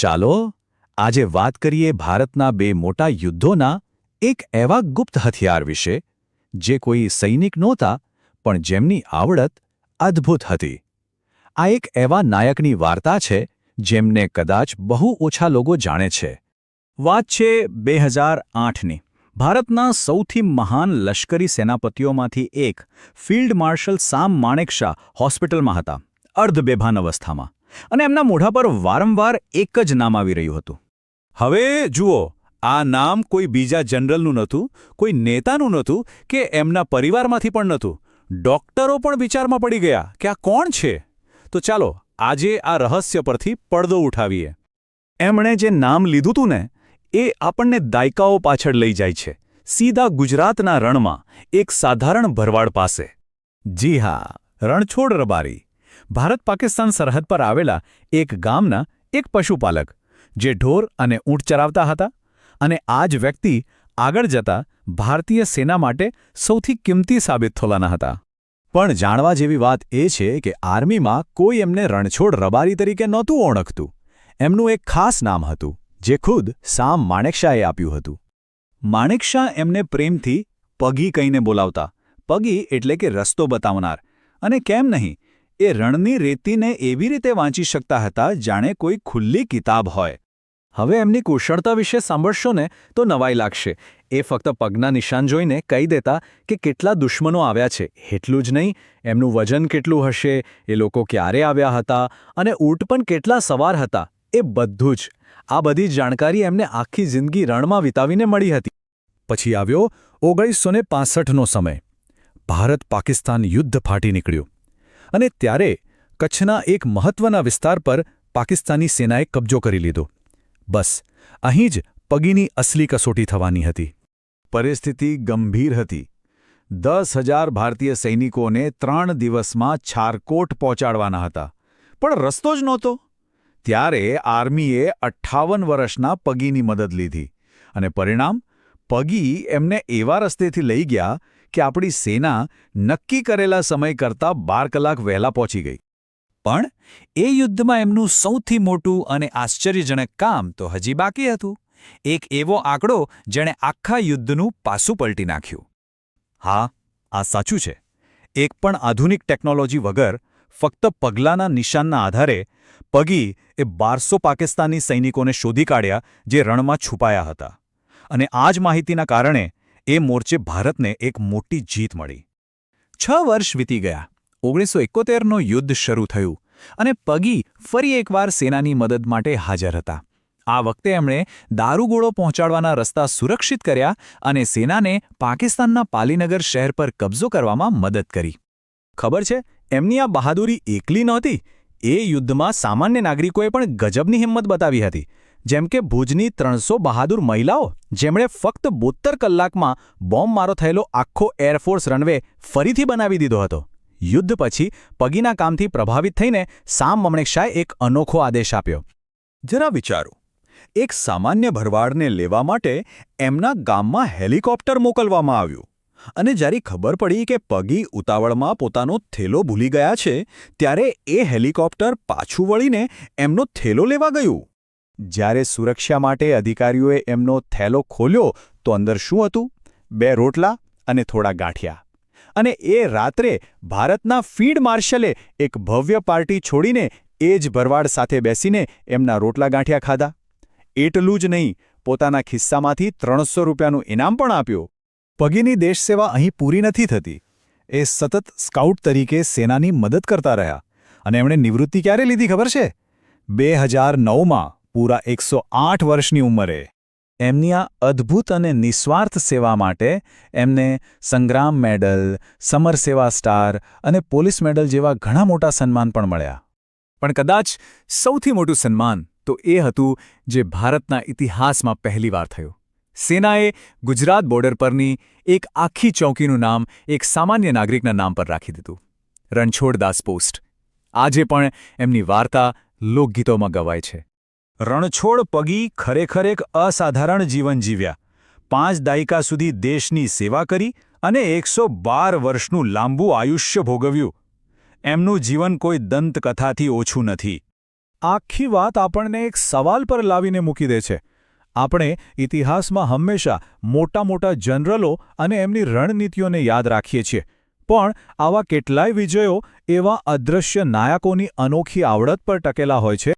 ચાલો આજે વાત કરીએ ભારતના બે મોટા યુદ્ધોના એક એવા ગુપ્ત હથિયાર વિશે જે કોઈ સૈનિક નહોતા પણ જેમની આવડત અદ્ભુત હતી. આ એક એવા નાયકની વાર્તા છે જેમને કદાચ બહુ ઓછા લોકો જાણે છે. વાત છે 2008ની. ભારતના સૌથી મહાન લશ્કરી સેનાપતિઓમાંથી એક ફિલ્ડ માર્શલ સામ માણેકશા હોસ્પિટલમાં હતા, અર્ધબેભાન અવસ્થામાં, અને એમના મોઢા પર વારંવાર એક જ નામ આવી રહ્યું હતું. હવે જુઓ, આ નામ કોઈ બીજા જનરલનું નહોતું, કોઈ નેતાનું નહોતું કે એમના પરિવારમાંથી પણ નહોતું. ડોક્ટરો પણ વિચારમાં પડી ગયા કે આ કોણ છે. તો ચાલો આજે આ રહસ્ય પરથી પડદો ઉઠાવીએ. એમણે જે નામ લીધું હતું ને, એ આપણને દાયકાઓ પાછળ લઈ જાય છે, સીધા ગુજરાતના રણમાં એક સાધારણ ભરવાડ પાસે. જી હા, રણછોડ રબારી. ભારત-પાકિસ્તાન સરહદ પર આવેલા એક ગામના એક પશુપાલક જે ઢોર અને ઊંટ ચરાવતા હતા. અને આ જ વ્યક્તિ આગળ જતા ભારતીય સેના માટે સૌથી કિંમતી સાબિત થવાના હતા. પણ જાણવા જેવી વાત એ છે કે આર્મીમાં કોઈ એમને રણછોડ રબારી તરીકે નહોતું ઓળખતું. એમનું એક ખાસ નામ હતું જે ખુદ સામ માણેકશાએ આપ્યું હતું. માણેકશા એમને પ્રેમથી પગી કહીને બોલાવતા. પગી એટલે કે રસ્તો બતાવનાર. અને કેમ નહીં, એ રણની રેતીને એવી રીતે વાંચી શકતા હતા જાણે કોઈ ખુલ્લી કિતાબ હોય. હવે એમની કુશળતા વિશે સાંભળશો ને તો નવાઈ લાગશે. એ ફક્ત પગના નિશાન જોઈને કહી દેતા કે કેટલા દુશ્મનો આવ્યા છે. એટલું જ નહીં, એમનું વજન કેટલું હશે, એ લોકો ક્યારે આવ્યા હતા અને ઊંટ પણ કેટલા સવાર હતા, એ બધું જ. આ બધી જાણકારી એમને આખી જિંદગી રણમાં વિતાવીને મળી હતી. પછી આવ્યો 1965નો સમય. ભારત-પાકિસ્તાન યુદ્ધ ફાટી નીકળ્યું. અને ત્યારે કચ્છના એક મહત્વના વિસ્તાર પર પાકિસ્તાની સેનાએ કબજો કરી લીધો. બસ અહીં જ પગીની અસલી કસોટી થવાની હતી. પરિસ્થિતિ ગંભીર હતી. 10,000 ભારતીય સૈનિકોને 3 દિવસમાં છારકોટ પહોંચાડવાના હતા, પણ રસ્તો જ નહોતો. ત્યારે આર્મીએ 58 વર્ષના પગીની મદદ લીધી, અને પરિણામ, પગી એમને એવા રસ્તેથી લઈ ગયા કે આપણી સેના નક્કી કરેલા સમય કરતાં 12 કલાક વહેલા પહોંચી ગઈ. પણ એ યુદ્ધમાં એમનું સૌથી મોટું અને આશ્ચર્યજનક કામ તો હજી બાકી હતું. એક એવો આંકડો જેણે આખા યુદ્ધનું પાસું પલટી નાખ્યું. હા, આ સાચું છે. એક પણ આધુનિક ટેકનોલોજી વગર, ફક્ત પગલાંના નિશાનના આધારે પગી એ 1200 પાકિસ્તાની સૈનિકોને શોધી કાઢ્યા જે રણમાં છુપાયા હતા. અને આ જ માહિતીના કારણે એ મોરચે ભારતને એક મોટી જીત મળી. 6 વર્ષ વીતી ગયા. 1971નો યુદ્ધ શરૂ થયું અને પગી ફરી એકવાર સેનાની મદદ માટે હાજર હતા. આ વખતે એમણે દારૂગોળો પહોંચાડવાના રસ્તા સુરક્ષિત કર્યા અને સેનાને પાકિસ્તાનના પાલીનગર શહેર પર કબજો કરવામાં મદદ કરી. ખબર છે, એમની આ બહાદુરી એકલી નહોતી. એ યુદ્ધમાં સામાન્ય નાગરિકોએ પણ ગજબની હિંમત બતાવી હતી. જેમ કે ભુજની 300 બહાદુર મહિલાઓ, જેમણે ફક્ત 72 કલાકમાં બોમ્બમારો થયેલો આખો એરફોર્સ રનવે ફરીથી બનાવી દીધો હતો. યુદ્ધ પછી પગીના કામથી પ્રભાવિત થઈને સામ માણેકશાએ એક અનોખો આદેશ આપ્યો. જરા વિચારો, એક સામાન્ય ભરવાડને લેવા માટે એમના ગામમાં હેલિકોપ્ટર મોકલવામાં આવ્યું. અને જ્યારે ખબર પડી કે પગી ઉતાવળમાં પોતાનો થેલો ભૂલી ગયા છે, ત્યારે એ હેલિકોપ્ટર પાછું વળીને એમનો થેલો લેવા ગયું. જ્યારે સુરક્ષા માટે અધિકારીઓએ એમનો થેલો ખોલ્યો તો અંદર શું હતું? 2 રોટલા અને થોડા ગાંઠિયા. અને એ રાત્રે ભારતના ફિલ્ડ માર્શલે એક ભવ્ય પાર્ટી છોડીને એ જ ભરવાડ સાથે બેસીને એમના રોટલા ગાંઠિયા ખાધા. એટલું જ નહીં, પોતાના ખિસ્સામાંથી 300 રૂપિયાનું ઇનામ પણ આપ્યું. પગીની દેશસેવા અહીં પૂરી નથી થતી. એ સતત સ્કાઉટ તરીકે સેનાની મદદ કરતા રહ્યા. અને એમણે નિવૃત્તિ ક્યારે લીધી ખબર છે? 2009માં, પૂરા 108 વર્ષની ઉંમરે. એમની આ અદ્ભુત અને નિસ્વાર્થ સેવા માટે એમને સંગ્રામ મેડલ, સમર સેવા સ્ટાર અને પોલીસ મેડલ જેવા ઘણા મોટા સન્માન પણ મળ્યા. પણ કદાચ સૌથી મોટું સન્માન તો એ હતું જે ભારતના ઇતિહાસમાં પહેલીવાર થયું. સેનાએ ગુજરાત બોર્ડર પરની એક આખી ચોકીનું નામ એક સામાન્ય નાગરિકના નામ પર રાખી દીધું, રણછોડદાસ પોસ્ટ. આજે પણ એમની વાર્તા લોકગીતોમાં ગવાય છે. રણછોડ પગી ખરેખર એક અસાધારણ જીવન જીવ્યા. 5 દાયકા સુધી દેશની સેવા કરી અને 112 વર્ષનું લાંબુ આયુષ્ય ભોગવ્યું. એમનું જીવન કોઈ દંતકથાથી ઓછું નથી. આખી વાત આપણને એક સવાલ પર લાવીને મૂકી દે છે. આપણે ઇતિહાસમાં હંમેશા મોટા મોટા જનરલો અને એમની રણનીતિઓને યાદ રાખીએ છીએ, પણ આવા કેટલાય વિજયો એવા અદૃશ્ય નાયકોની અનોખી આવડત પર ટકેલા હોય છે